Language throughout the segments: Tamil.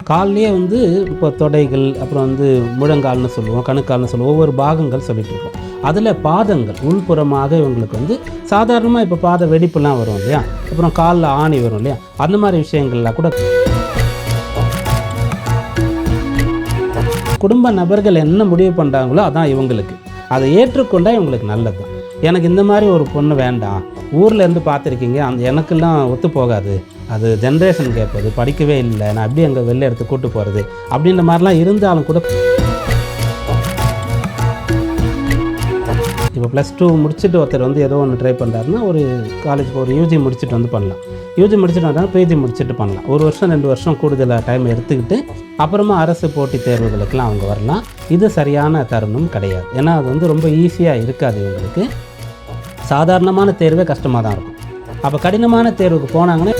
கால்லேயே வந்து இப்போ தொடைகள், அப்புறம் வந்து முழங்கால்னு சொல்லுவோம், கணுக்கால்னு சொல்லுவோம், ஒவ்வொரு பாகங்கள் சொல்லிட்டு இருக்கோம். அதில் பாதங்கள் உள்புறமாக இவங்களுக்கு வந்து சாதாரணமாக இப்போ பாத வெடிப்புலாம் வரும் இல்லையா, அப்புறம் காலில் ஆணி வரும் இல்லையா, அந்த மாதிரி விஷயங்கள்லாம் கூட குடும்ப நபர்கள் என்ன முடிவு பண்ணுறாங்களோ அதான் இவங்களுக்கு, அதை ஏற்றுக்கொண்டால் இவங்களுக்கு நல்லது. எனக்கு இந்த மாதிரி ஒரு பொண்ணு வேண்டாம், ஊரில் இருந்து பார்த்துருக்கீங்க, அந்த எனக்கெல்லாம் ஒத்து போகாது, அது ஜென்ரேஷன் கேட்பது, படிக்கவே இல்லை, நான் அப்படியே அங்கே வெளில எடுத்து கூட்டு போகிறது அப்படின்ற மாதிரிலாம் இருந்தாலும் கூட இப்போ +2 முடிச்சுட்டு ஒருத்தர் வந்து ஏதோ ஒன்று ட்ரை பண்ணுறாருன்னா, ஒரு காலேஜ் ஒரு யூஜி முடிச்சுட்டு வந்து பண்ணலாம், யூஜி முடிச்சுட்டு வந்தாலும் பிஜி முடிச்சுட்டு பண்ணலாம், 1 வருஷம் 2 வருஷம் கூடுதலாக டைம் எடுத்துக்கிட்டு அப்புறமா அரசு போட்டித் தேர்வுகளுக்கெல்லாம் அவங்க வரலாம். இது சரியான தருணம் கிடையாது. ஏன்னா அது வந்து ரொம்ப ஈஸியாக இருக்காது இவங்களுக்கு. சாதாரணமான தேர்வே கஷ்டமாக தான் இருக்கும். அப்போ கடினமான தேர்வுக்கு போனாங்கன்னா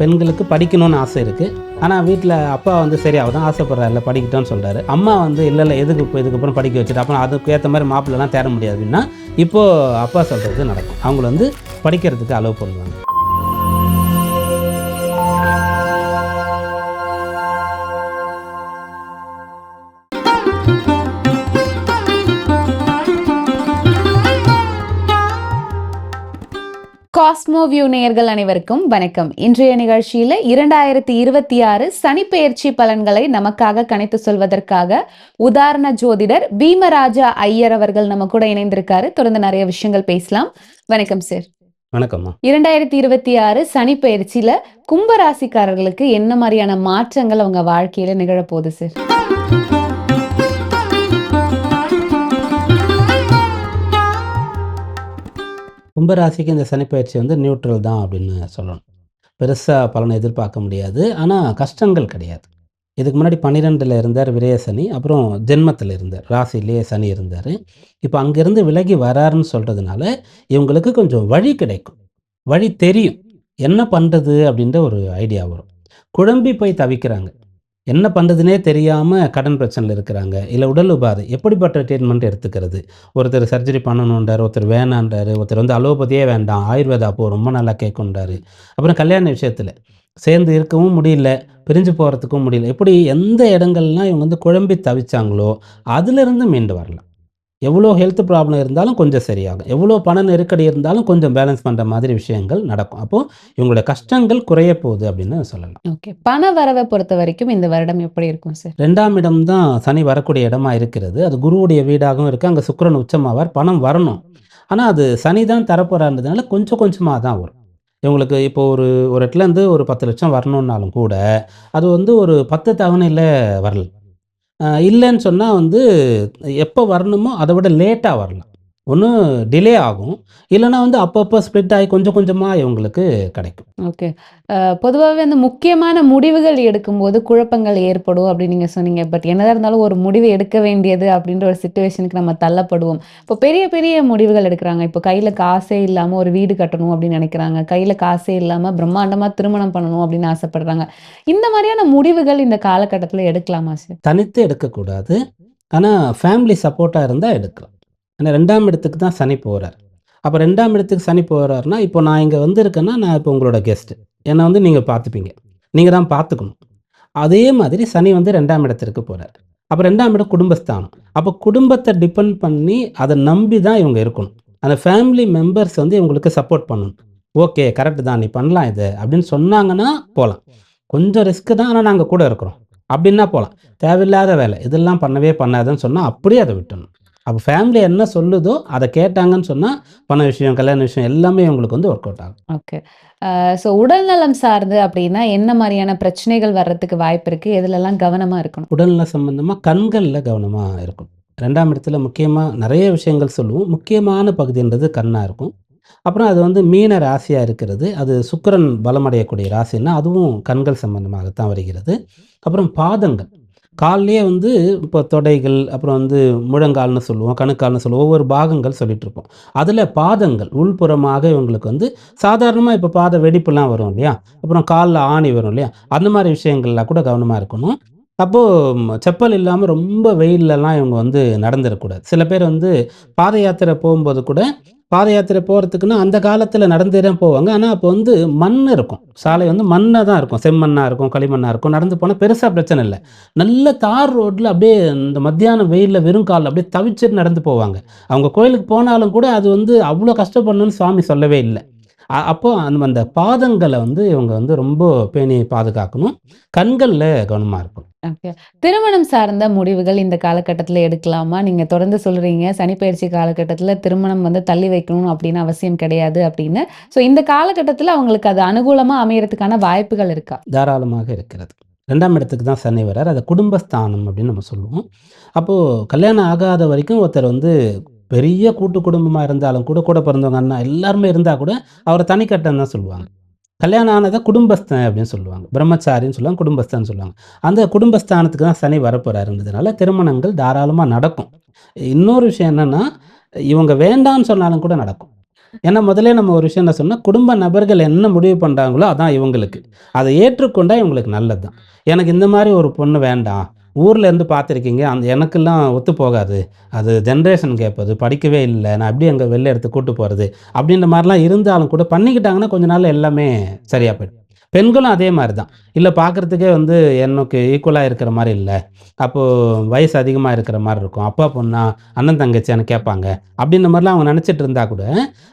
பெண்களுக்கு படிக்கணும்னு ஆசை இருக்குது. ஆனால் வீட்டில் அப்பா வந்து சரி அவள் தான் ஆசைப்படுறாருல படிக்கட்டும்னு சொல்கிறாரு. அம்மா வந்து இல்லை எதுக்கு இப்போ இதுக்கப்புறம் படிக்க வச்சுட்டு அப்புறம் அதுக்கு ஏற்ற மாதிரி மாப்பிள்ளலாம் தேட முடியாது அப்படின்னா இப்போது அப்பா சொல்கிறது நடக்கும். அவங்கள வந்து படிக்கிறதுக்கு அலோவ் பண்ணுவாங்க. காஸ்மோ வியூ நேயர்கள் அனைவருக்கும் வணக்கம். இன்றைய நிகழ்ச்சியில 2026 சனிப்பெயர்ச்சி பலன்களை நமக்காக கணித்து சொல்வதற்காக உதாரண ஜோதிடர் பீமராஜா ஐயர் அவர்கள் நம்ம கூட இணைந்திருக்காரு. தொடர்ந்து நிறைய விஷயங்கள் பேசலாம். வணக்கம் சார். வணக்கம்மா. 2026 சனிப்பெயர்ச்சியில கும்பராசிக்காரர்களுக்கு என்ன மாதிரியான மாற்றங்கள் அவங்க வாழ்க்கையில நிகழப்போகுது சார்? கும்பராசிக்கு இந்த சனிப்பெயர்ச்சி வந்து நியூட்ரல் தான் அப்படின்னு சொல்லணும். பெருசாக பலனை எதிர்பார்க்க முடியாது. ஆனால் கஷ்டங்கள் கிடையாது. இதுக்கு முன்னாடி 12ல் இருந்தார் விரய சனி, அப்புறம் ஜென்மத்தில் இருந்தார், ராசியிலேயே சனி இருந்தார். இப்போ அங்கேருந்து விலகி வராருன்னு சொல்கிறதுனால இவங்களுக்கு கொஞ்சம் வழி கிடைக்கும், வழி தெரியும், என்ன பண்ணுறது அப்படின்ற ஒரு ஐடியா வரும். குழம்பி போய் தவிக்கிறாங்க, என்ன பண்ணுறதுனே தெரியாமல் கடன் பிரச்சனையில் இருக்கிறாங்க, இல்லை உடல் உபாதை, எப்படிப்பட்ட ட்ரீட்மெண்ட் எடுத்துக்கிறது. ஒருத்தர் சர்ஜரி பண்ணணுன்றார், ஒருத்தர் வேணான்றாரு, ஒருத்தர் வந்து அலோபதியே வேண்டாம் ஆயுர்வேதா அப்போ ரொம்ப நல்லா கேட்குன்றாரு. அப்புறம் கல்யாண விஷயத்தில் சேர்ந்து இருக்கவும் முடியல, பிரிஞ்சு போகிறதுக்கும் முடியல. எப்படி எந்த இடங்கள்லாம் இவங்க வந்து குழம்பி தவிச்சாங்களோ அதிலிருந்து மீண்டு வரலாம். எவ்வளோ ஹெல்த் ப்ராப்ளம் இருந்தாலும் கொஞ்சம் சரியாகும், எவ்வளோ பண நெருக்கடி இருந்தாலும் கொஞ்சம் பேலன்ஸ் பண்ணுற மாதிரி விஷயங்கள் நடக்கும். அப்போது இவங்களோட கஷ்டங்கள் குறைய போகுது அப்படின்னு சொல்லலாம். ஓகே, பண வரவை பொறுத்த வரைக்கும் இந்த வருடம் எப்படி இருக்கும் சார்? 2ஆம் இடம் தான் சனி வரக்கூடிய இடமா இருக்கிறது. அது குருவுடைய வீடாகவும் இருக்குது. அங்கே சுக்கிரன் உச்சமாவார், பணம் வரணும். ஆனால் அது சனி தான் தரப்போறான்றதுனால கொஞ்சம் கொஞ்சமாக தான் வரும். இவங்களுக்கு இப்போ ஒரு இடத்துலேருந்து ஒரு 10 லட்சம் வரணுன்னாலும் கூட அது வந்து ஒரு 10 தவணையில் வரல. இல்லைன்னு சொன்னால் வந்து எப்போ வரணுமோ அதை விட லேட்டாக வரலாம். ஒன்று டிலே ஆகும், இல்லைனா வந்து அப்பப்போ ஸ்ப்ளிட் ஆகி கொஞ்சம் கொஞ்சமாக இவங்களுக்கு கிடைக்கும். ஓகே, பொதுவாகவே அந்த முக்கியமான முடிவுகள் எடுக்கும்போது குழப்பங்கள் ஏற்படும் அப்படின்னு நீங்கள் சொன்னீங்க. பட் என்னதான் இருந்தாலும் ஒரு முடிவு எடுக்க வேண்டியது அப்படின்ற ஒரு சிச்சுவேஷனுக்கு நம்ம தள்ளப்படுவோம். இப்போ பெரிய பெரிய முடிவுகள் எடுக்கிறாங்க. இப்போ கையில் காசே இல்லாமல் ஒரு வீடு கட்டணும் அப்படின்னு நினைக்கிறாங்க, கையில் காசே இல்லாமல் பிரம்மாண்டமாக திருமணம் பண்ணணும் அப்படின்னு ஆசைப்படுறாங்க. இந்த மாதிரியான முடிவுகள் இந்த காலகட்டத்தில் எடுக்கலாமா சார்? தனித்து எடுக்கக்கூடாது, ஆனால் ஃபேமிலி சப்போர்ட்டாக இருந்தால் எடுக்கலாம். ஏன்னா 2ஆம் இடத்துக்கு தான் சனி போகிறார். அப்போ 2ஆம் இடத்துக்கு சனி போகிறாருன்னா, இப்போ நான் இங்கே வந்திருக்கேன்னா நான் இப்போ உங்களோட கெஸ்ட்டு, என்னை வந்து நீங்கள் பார்த்துப்பீங்க, நீங்கள் தான் பார்த்துக்கணும். அதே மாதிரி சனி வந்து 2ஆம் இடத்திற்கு போகிறார். அப்போ 2ஆம் இடம் குடும்பஸ்தானம். அப்போ குடும்பத்தை டிபெண்ட் பண்ணி அதை நம்பி தான் இவங்க இருக்கணும். அந்த ஃபேமிலி மெம்பர்ஸ் வந்து இவங்களுக்கு சப்போர்ட் பண்ணணும். ஓகே கரெக்டு தான், நீ பண்ணலாம் இது அப்படின்னு சொன்னாங்கன்னா போகலாம். கொஞ்சம் ரிஸ்க்கு தான், ஆனால் நாங்கள் கூட இருக்கிறோம் அப்படின்னா போகலாம். தேவையில்லாத வேலை இதெல்லாம் பண்ணவே பண்ணாதுன்னு சொன்னால் அப்படியே அதை விட்டணும். அப்போ ஃபேமிலி என்ன சொல்லுதோ அதை கேட்டாங்கன்னு சொன்னால் பண விஷயம், கல்யாண விஷயம் எல்லாமே இவங்களுக்கு வந்து ஒர்க் அவுட் ஆகும். ஓகே, ஸோ உடல்நலம் சார்ந்து அப்படின்னா என்ன மாதிரியான பிரச்சனைகள் வர்றதுக்கு வாய்ப்பு இருக்குது? எதுலெல்லாம் கவனமாக இருக்கணும்? உடல்நல சம்பந்தமாக கண்களில் கவனமாக இருக்கும். 2ஆம் இடத்துல முக்கியமாக நிறைய விஷயங்கள் சொல்லுவோம், முக்கியமான பகுதின்றது கண்ணாக இருக்கும். அப்புறம் அது வந்து மீன ராசியாக இருக்கிறது, அது சுக்கிரன் பலமடையக்கூடிய ராசின்னா அதுவும் கண்கள் சம்பந்தமாகத்தான் வருகிறது. அப்புறம் பாதங்கள், கால்லேயே வந்து இப்போ தொடைகள், அப்புறம் வந்து முழங்கால்னு சொல்லுவோம், கணுக்கால்னு சொல்லுவோம், ஒவ்வொரு பாகங்கள் சொல்லிட்டு இருப்போம். அதில் பாதங்கள் உள்புறமாக இவங்களுக்கு வந்து சாதாரணமாக இப்போ பாத வெடிப்புலாம் வரும் இல்லையா, அப்புறம் காலில் ஆணி வரும் இல்லையா, அந்த மாதிரி விஷயங்கள்லாம் கூட கவனமாக இருக்கணும். அப்போது செப்பல் இல்லாமல் ரொம்ப வெயிலெலாம் இவங்க வந்து நடந்துடக்கூடாது. சில பேர் வந்து பாத யாத்திரை போகும்போது கூட பாத யாத்திரை போகிறதுக்குன்னா அந்த காலத்தில் நடந்தே தான் போவாங்க. ஆனால் அப்போ வந்து மண் இருக்கும். சாலை வந்து மண்ணாக தான் இருக்கும். செம்மண்ணாக இருக்கும், களிமண்ணாக இருக்கும். நடந்து போனால் பெருசாக பிரச்சனை இல்லை. நல்ல தார் ரோட்டில் அப்படியே இந்த மத்தியானம் வெயிலில் வெறும் காலில் அப்படியே தவிச்சிட்டு நடந்து போவாங்க. அவங்க கோயிலுக்கு போனாலும் கூட அது வந்து அவ்வளோ கஷ்டப்படணும்னு சுவாமி சொல்லவே இல்லை. அப்போ அந்த பாதங்களை வந்து இவங்க வந்து ரொம்ப பேணி பாதுகாக்கணும். கண்களில் கவனமாக இருக்கணும். ஓகே. திருமணம் சார்ந்த முடிவுகள் இந்த காலகட்டத்தில எடுக்கலாமா? நீங்க தொடர்ந்து சொல்றீங்க, சனிப்பெயர்ச்சி காலகட்டத்தில திருமணம் வந்து தள்ளி வைக்கணும் அப்படின்னு அவசியம் கிடையாது அப்படின்னு. ஸோ இந்த காலகட்டத்தில அவங்களுக்கு அது அனுகூலமா அமையறதுக்கான வாய்ப்புகள் இருக்கா? தாராளமாக இருக்கிறது. 2ஆம் இடத்துக்கு தான் சனி வரார். அதை குடும்பஸ்தானம் அப்படின்னு நம்ம சொல்லுவோம். அப்போது கல்யாணம் ஆகாத வரைக்கும் ஒருத்தர் வந்து பெரிய கூட்டு குடும்பமாக இருந்தாலும் கூட, கூட பிறந்தவங்க அண்ணா எல்லாருமே இருந்தால் கூட அவரை தனிக்கட்டம் தான் சொல்லுவாங்க. கல்யாணம் ஆனதை குடும்பஸ்தன் அப்படின்னு சொல்லுவாங்க. பிரம்மச்சாரின்னு சொல்லுவாங்க, குடும்பஸ்தன்னு சொல்லுவாங்க. அந்த குடும்பஸ்தானத்துக்கு தான் சனி வரப்போறாருன்றதுனால திருமணங்கள் தாராளமாக நடக்கும். இன்னொரு விஷயம் என்னன்னா, இவங்க வேண்டான்னு சொன்னாலும் கூட நடக்கும். ஏன்னா முதல்ல நம்ம ஒரு விஷயம் என்ன சொன்னால், குடும்ப நபர்கள் என்ன முடிவு பண்ணுறாங்களோ அதான் இவங்களுக்கு. அதை ஏற்றுக்கொண்டா இவங்களுக்கு நல்லது தான். எனக்கு இந்த மாதிரி ஒரு பொண்ணு வேண்டாம், ஊரில் இருந்து பார்த்துருக்கீங்க, அந்த எனக்கெல்லாம் ஒத்து போகாது, அது ஜென்ரேஷன் கேப், அது படிக்கவே இல்லை, நான் எப்படி அங்கே வெளில எடுத்து கூட்டு போகிறது அப்படின்ற மாதிரிலாம் இருந்தாலும் கூட பண்ணிக்கிட்டாங்கன்னா கொஞ்ச நாள் எல்லாமே சரியாக போயிடும். பெண்களும் அதே மாதிரி தான். இல்லை பார்க்குறதுக்கே வந்து எனக்கு ஈக்குவலாக இருக்கிற மாதிரி இல்லை, அப்போது வயசு அதிகமாக இருக்கிற மாதிரி இருக்கும், அப்பா பொண்ணா அண்ணன் தங்கச்சியான்னு கேட்பாங்க அப்படின்ற மாதிரிலாம் அவங்க நினச்சிட்டு இருந்தா கூட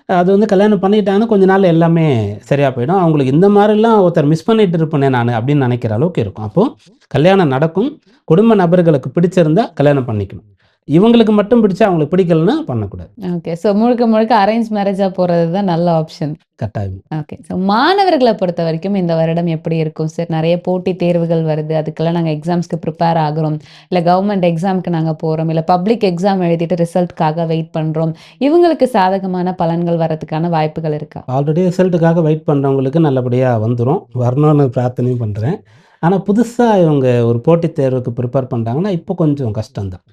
அது வந்து கல்யாணம் பண்ணிட்டாங்கன்னா கொஞ்ச நாள் எல்லாமே சரியாக போயிடும். அவங்களுக்கு இந்த மாதிரிலாம் ஒருத்தர் மிஸ் பண்ணிட்டு இருப்பேனே நான் அப்படின்னு நினைக்கிற அளவுக்கு இருக்கும். அப்போது கல்யாணம் நடக்கும். குடும்ப நபர்களுக்கு பிடிச்சிருந்தா கல்யாணம் பண்ணிக்கணும். இவங்களுக்கு மட்டும் பிடிச்சா அவங்களுக்கு பிடிக்கலன்னா பண்ணக்கூடாது. ஓகே. ஸோ முழுக்க முழுக்க அரேஞ்ச் மேரேஜா போறது தான் நல்ல ஆப்ஷன். கட்டாயம். ஓகே. ஸோ மாணவர்கள பொறுத்தவரைக்கும் இந்த வருடம் எப்படி இருக்கும் சார்? நெறைய போட்டித் தேர்வுகள் வருது. அதுக்கெல்லாம் நாங்க எக்ஸாம்ஸ்க்கு ப்ரிப்பேர் ஆகுறோம். இல்ல கவர்மெண்ட் எக்ஸாம்க்கு நாங்க போறோம். இல்ல பப்ளிக் எக்ஸாம் எழுதிட்டு ரிசல்ட்க்காக வெயிட் பண்றோம். இவங்களுக்கு சாதகமான பலன்கள் வரதுக்கான வாய்ப்புகள் இருக்கா? ஆல்ரெடி ரிசல்ட்டுக்காக வெயிட் பண்ணுறவங்களுக்கு நல்லபடியாக வந்துடும், வரணும்னு பிரார்த்தனையும் பண்ணுறேன். ஆனால் புதுசாக இவங்க ஒரு போட்டித் தேர்வுக்கு ப்ரிப்பேர் பண்ணுறாங்கன்னா இப்போ கொஞ்சம் கஷ்டம்தான்.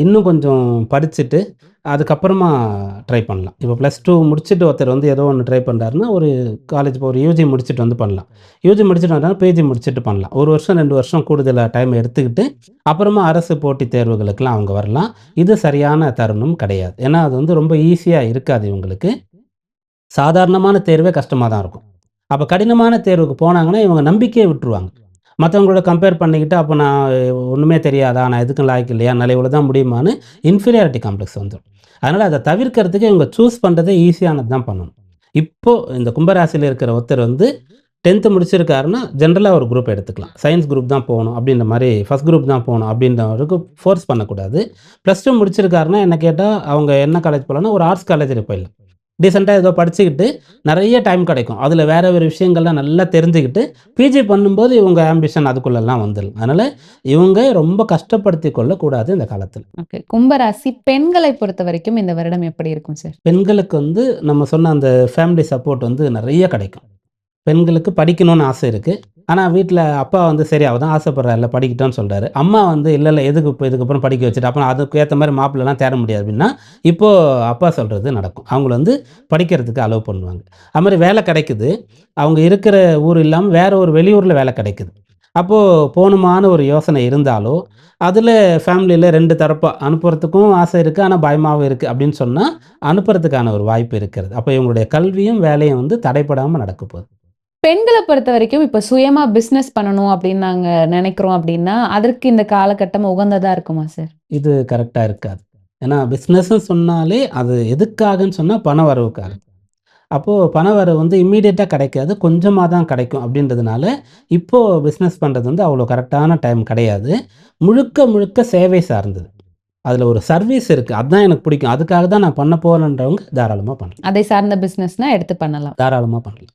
இன்னும் கொஞ்சம் படிச்சுட்டு அதுக்கப்புறமா ட்ரை பண்ணலாம். இப்போ +2 முடிச்சுட்டு ஒருத்தர் வந்து ஏதோ ஒன்று ட்ரை பண்ணுறாருன்னா, ஒரு காலேஜ் இப்போ ஒரு யூஜி முடிச்சுட்டு வந்து பண்ணலாம். யூஜி முடிச்சுட்டு வந்தாலும் பிஜி முடிச்சுட்டு பண்ணலாம். 1 வருஷம் 2 வருஷம் கூடுதலாக டைம் எடுத்துக்கிட்டு அப்புறமா அரசு போட்டித் தேர்வுகளுக்கெல்லாம் அவங்க வரலாம். இது சரியான தருணம் கிடையாது. ஏன்னா அது வந்து ரொம்ப ஈஸியாக இருக்காது இவங்களுக்கு. சாதாரணமான தேர்வே கஷ்டமாக தான் இருக்கும். அப்போ கடினமான தேர்வுக்கு போனாங்கன்னா இவங்க நம்பிக்கையை விட்டுருவாங்க. மற்றவங்களோட கம்பேர் பண்ணிக்கிட்டு அப்போ நான் ஒன்றுமே தெரியாதா, நான் எதுக்கும் லாய்க்கு இல்லையா, என்னால் இவ்வளோ தான் முடியுமான்னு இன்ஃபீரியாரிட்டி காம்ப்ளெக்ஸ் வந்துடும். அதனால் அதை தவிர்க்கிறதுக்கு இவங்க சூஸ் பண்ணுறதே ஈஸியானது தான் பண்ணணும். இப்போது இந்த கும்பராசியில் இருக்கிற ஒருத்தர் வந்து 10th முடிச்சிருக்காருன்னா ஜென்ரலாக ஒரு குரூப் எடுத்துக்கலாம். சயின்ஸ் குரூப் தான் போகணும் அப்படின்ற மாதிரி, ஃபஸ்ட் குரூப் தான் போகணும் அப்படின்றவருக்கு ஃபோர்ஸ் பண்ணக்கூடாது. +2 முடிச்சிருக்காருன்னா என்ன கேட்டால் அவங்க என்ன காலேஜ் போகலான்னா ஒரு ஆர்ட்ஸ் காலேஜில் போயிடலாம். டீசெண்டாக ஏதோ படிச்சுக்கிட்டு நிறைய டைம் கிடைக்கும். அதில் வேறு வேறு விஷயங்கள்லாம் நல்லா தெரிஞ்சுக்கிட்டு பிஜி பண்ணும்போது இவங்க ஆம்பிஷன் அதுக்குள்ளெல்லாம் வந்துடும். அதனால் இவங்க ரொம்ப கஷ்டப்படுத்தி கொள்ளக்கூடாது இந்த காலத்தில். ஓகே. கும்பராசி பெண்களை பொறுத்தவரைக்கும் இந்த வருடம் எப்படி இருக்கும் சார்? பெண்களுக்கு வந்து நம்ம சொன்ன அந்த ஃபேமிலி சப்போர்ட் வந்து நிறைய கிடைக்கும். பெண்களுக்கு படிக்கணும்னு ஆசை இருக்குது. ஆனால் வீட்டில் அப்பா வந்து சரி அவள் தான் ஆசைப்படுறாருல படிக்கட்டும்னு சொல்கிறாரு. அம்மா வந்து இல்லை இல்லை எதுக்கு இப்போ இதுக்கப்புறம் படிக்க வச்சுட்டு அப்புறம் அதுக்கு ஏற்ற மாதிரி மாப்பிள்ளலாம் தேட முடியாது அப்படின்னா இப்போது அப்பா சொல்கிறது நடக்கும். அவங்கள வந்து படிக்கிறதுக்கு அலோவ் பண்ணுவாங்க. அது மாதிரி வேலை கிடைக்குது. அவங்க இருக்கிற ஊர் இல்லாமல் வேறு ஒரு வெளியூரில் வேலை கிடைக்குது. அப்போது போகணுமான ஒரு யோசனை இருந்தாலோ அதில் ஃபேமிலியில் 2 தரப்பாக அனுப்புறதுக்கும் ஆசை இருக்குது, ஆனால் பயமாகவும் இருக்குது அப்படின்னு சொன்னால் அனுப்புறதுக்கான ஒரு வாய்ப்பு இருக்கிறது. அப்போ இவங்களுடைய கல்வியும் வேலையும் வந்து தடைப்படாமல் நடக்க போகுது. பெண்கள பொறுத்தவரைக்கும் இப்ப சுயமா பிசினஸ் பண்ணணும் அப்படின்னு நாங்க நினைக்கிறோம் அப்படின்னா, அதற்கு இந்த காலகட்டம் உகந்ததா இருக்குமா சார்? இது கரெக்டாக இருக்காது. ஏன்னா பிஸ்னஸ்ன்னு சொன்னாலே அது எதுக்காகன்னு சொன்னால் பண வரவுக்காக. அப்போது பண வரவு வந்து இம்மீடியட்டாக கிடைக்காது, கொஞ்சமாக தான் கிடைக்கும் அப்படின்றதுனால இப்போது பிஸ்னஸ் பண்ணுறது வந்து அவ்வளோ கரெக்டான டைம் கிடையாது. முழுக்க முழுக்க சேவை சார்ந்தது. அதில் ஒரு சர்வீஸ் இருக்குது, அதுதான் எனக்கு பிடிக்கும், அதுக்காக தான் நான் பண்ண போகிறேன்றவங்க தாராளமாக பண்ணலாம். அதை சார்ந்த பிசினஸ்னா எடுத்து பண்ணலாம். தாராளமாக பண்ணலாம்.